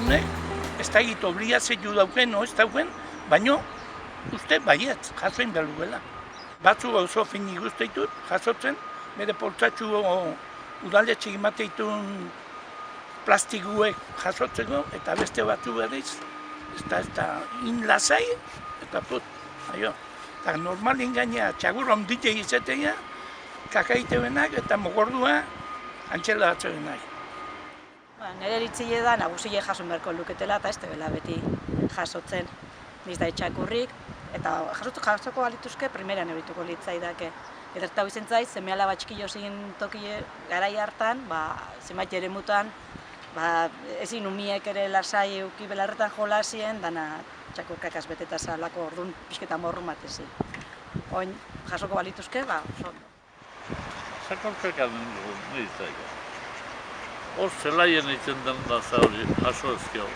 gobernuek, ez da egit obligazio dauken, ez dauken, baino, uste baietz, jasoin behar duela. Batzu oso finik uste ditut, jasotzen, bere poltsatxu udaletxe emateitun plastikuek jasotzeko, eta beste batzu berriz, ez da inlasai, eta put, aio. Eta normalin gainea txagur ondite izatea, kakaitebenak eta mogordua antxela batzuenak. Nire eritzile da nagusile jaso beharko luketela eta ez dela beti jasotzen niz da txakurrik, eta jasoko balituzke primeran eurituko litzaidake. Ederta bizen zaiz, seme-alaba txikilo zin toki garai hartan, zenbait eremutan, ezin umiek ere lasai euki belarretan jolasien, dana txakurkakaz beteta zalako orduan pixketa morru matezi. Oin jasoko balituzke, oso ondo. Txakurkakaz nahi zaila. Hor zelaien egiten den da zauri jaso ezkio.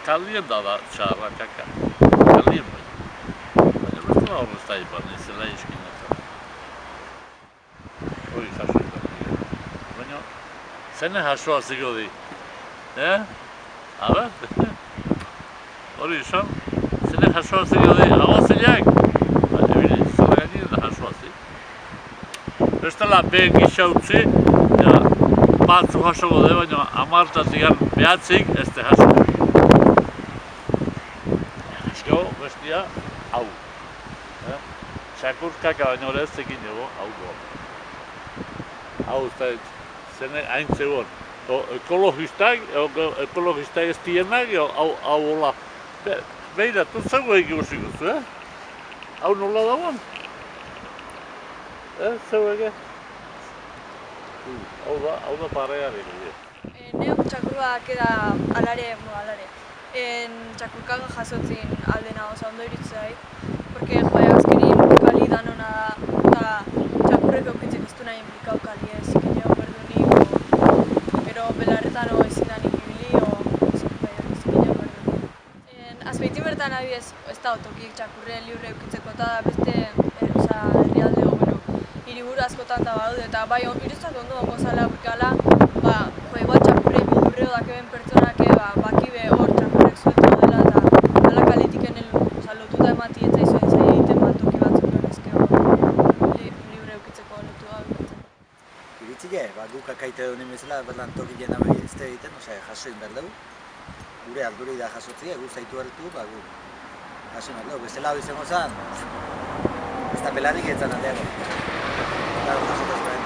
Kalien da txarra kaka. Kalien bai. Baina beste hor ez da ipan, zelai eskin eta. Hori jaso eta. Baina, zene jasoa ziko di. Aber? Hori izan, zene jasoa ziko di, agozeiak? Baina, bine, zela gainin da jasoa zi. Bestela, behen gisa utzi, batzu jasoko de, baina amartatik behatzik ez de jasoko. Ezko, bestia, hau. Txakurkaka baino ere ez ekin dugu, hau doa. Hau, zene hain zegoen. Ekologistak ez dienak, hau hola. Beira, zago egin guzu, Hau nola dagoen? Zeu ege? Hau da pareari. Neuk txakurrak eda alare. Txakurkak jasotzin aldena oso ondo iritzai, porque azkenin kali danona da, eta txakurrek eukitzen ez du nahi implikau kali ez, zikineo berdunik, pero belarretan ezin danik ibili, zikineo berdunik. Azpeitin bertan abidez, ez da otokik txakurre libre eukitzeko eta beste herrialde hiriburu askotan da badaude, eta bai, irutzak ondo ongo zala burkala, igual txakurre libre dakeben pertsonak bakibe hor txakurrek zuetu dela eta ala kaletiken lotuta emati eta izuen zaiten toki batzuk lorezkeo libre eukitzeko lotua eukitzen. Iritzile, guk akaite duen bezala, berlan toki jena beri ez da egiten, jasoin behar dugu. Gure arduri da jasotzia, gu zaitu hartu, gu jasoin behar dugu. Beste lau izango zen, ez da belarik etzan aldeako. Eta jasotaz behar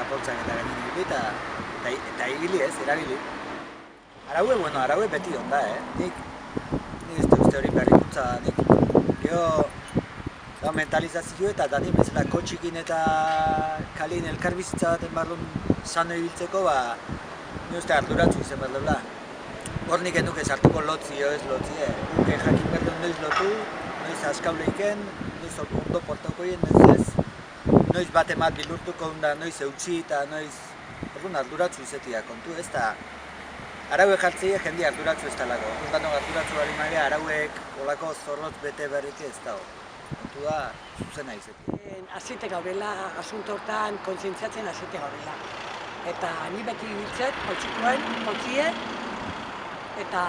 poltsak eta gainin ibili eta ibili ez, erabili. Araue beti onda, Nik ez da uste hori berrikuntza, Gero mentalizazio eta dani bezala kotxikin eta kalin elkarbizitza baten barrun sano ibiltzeko, ni uste arduratzu izan behar dela. Hor nik enduk ez hartuko lotzi, ez lotzi, Guk jakin behar duen noiz lotu, noiz askauleiken, noiz ondo portakoien, ez. Noiz bat emat bilurtuko da, noiz eutxi eta noiz arduratzu izatea kontu, ez da arauek jartzea jende arduratzu ez talako. Kontanok arduratzu bali mage, arauek olako zorrotz bete berrik ez dago. Kontu da, zuzena izatea. Azite gaurela, asunto hortan kontzientziatzen azite gaurela. Eta ni beti biltzet, poltsien, eta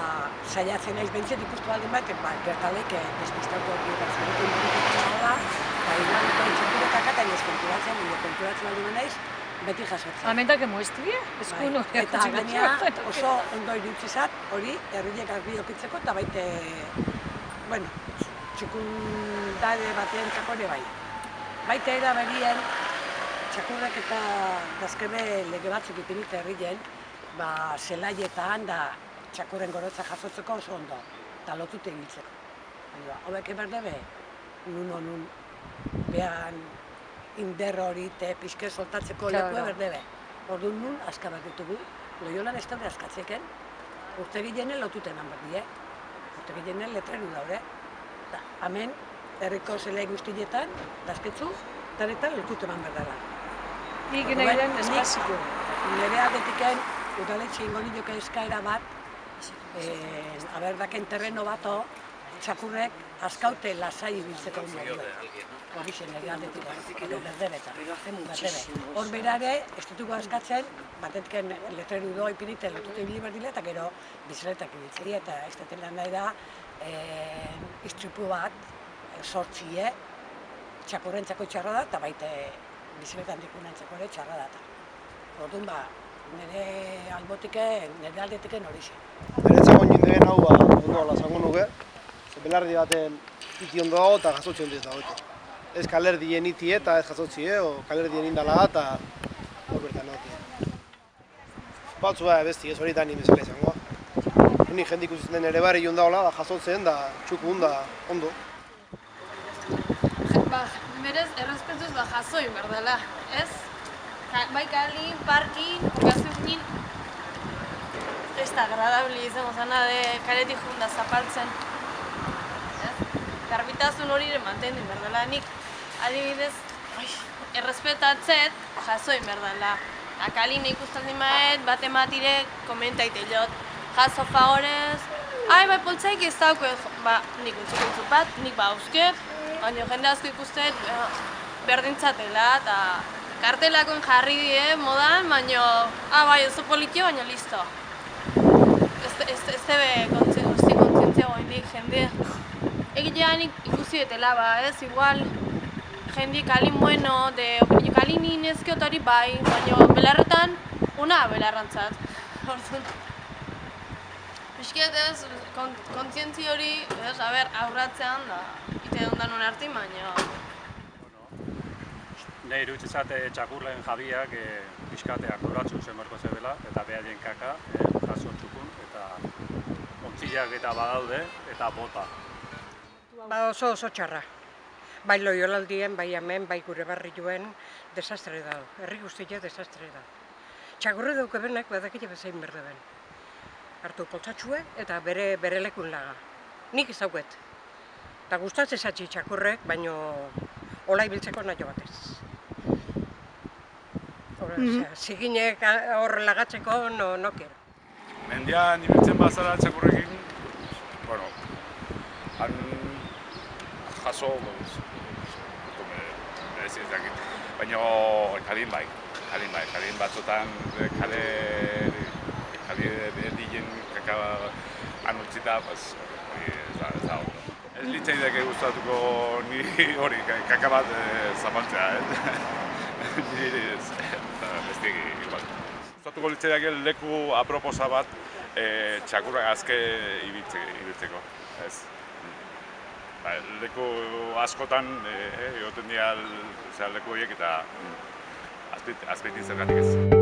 saiatzen naiz behintzet ikustu baldin bat, bertalek despistauko zurekin burukutxea da, eta txakurekak eta konturatzen baldin naiz, beti jasotzen. Amendak emuestie? Eta gainea oso ondo irutzizat, hori herriek argi okitzeko eta baite, txukundade batean txakore bai. Baite era berien, txakurrek eta dazkebe lege batzuk ipinite herrien, zelaietan da txakurren gorotza jasotzeko oso ondo, eta lotute ibiltzeko. Hobek eberdebe, nun behan inder hori te pixke soltatzeko leku eberdebe. Orduan nun askarak ditugu, Loiolan ez daude askatzeken, urtegilenen lotuten hanberdi, urtegilenen letreru daude. Hemen, herriko zelai guztietan, dazketzu, danetan lotuten hanberdala. Nik nahi den espaziko. Nire adetiken, udaletxe ingo nioke eskaera bat, aberdaken terreno bato, txakurrek azkaute lasai ibiltzeko modua. Horixe nire aldetik, edo berderetan. Hor berare, ez dituko askatzen, batetken letreru doa ipinite lotute ibili behar dile, eta gero bizikletak ibiltzei, eta ez dutela nahi da istripu bat sortzie, txakurrentzako txarra da, eta baite bizikletan dikunentzako ere txarra da. Orduan nire albotik, nire aldetik horixe. Beretzako jindeen hau ondo ala zango nuke, belardi baten iti ondo dago eta jasotzi ondo ez dago. Ez kalerdien iti eta ez jasotzi, o kalerdien indala eta hor bertan nagotia. Batzua besti ez horietan nimezela izangoa. Honi jendik uziten ere barri joan dagoela, da jasotzen da txuku hunda ondo. Berez, errespetuz jasoin berdela, ez? Bai kalin, parkin, okazioekin, ez da agradabli izango zana de kaletik junda zapaltzen. Garbitasun hori ere mantendu berdela, nik adibidez errespetatzet jasoin berdela. Kalin ikusten dimaet, bate matire komentaite jot, jaso favorez, bai poltsaik ez dauko, nik utziko bat, nik ausket, baina jende asko ikustet berdintzatela, eta kartelakoen jarri die modan, baina, bai, oso politio, baina listo. Ez tebe kontzientzia goindik jende. Egilean ikusi detela, ez, igual, jende kalin bueno, kalin inezkiot hori bai, baina belarretan, una belarrantzat. Pisket ez, kontzientzi hori, ez, aurratzean da, ite ondan honartin, baina... Nahi iruditzat txakurren jabiak pixkate arduratzu zen berko zebela, eta behaien kaka jaso txukun, eta ontzilak eta badaude, eta bota. Oso txarra. Bai Loiolaldien, bai hemen, bai gure barrioen, desastre da. Herri guztia desastre da. Txakurre dauke benak badakile bezain berdeben. Hartu poltsatxue eta bere lekun laga. Nik ez dauket. Eta gustatzen zatzi txakurrek, baino hola ibiltzeko nahi batez. Ziginek hor lagatzeko no kero. Mendian ibiltzen bazara txakurrekin, bueno, han jaso, ez dakit, baina kalin bai, kalin batzotan kale erdien kaka han utzita, ez da ondo. Ez litzaidake gustatuko ni hori, kaka bat zapaltzea, niri ez, bestegi igual. Gustatuko litzaidake leku aproposa bat txakurrak azke ibiltzeko, ez. Leku askotan egoten dira leku horiek eta azpeiti zergatik ez.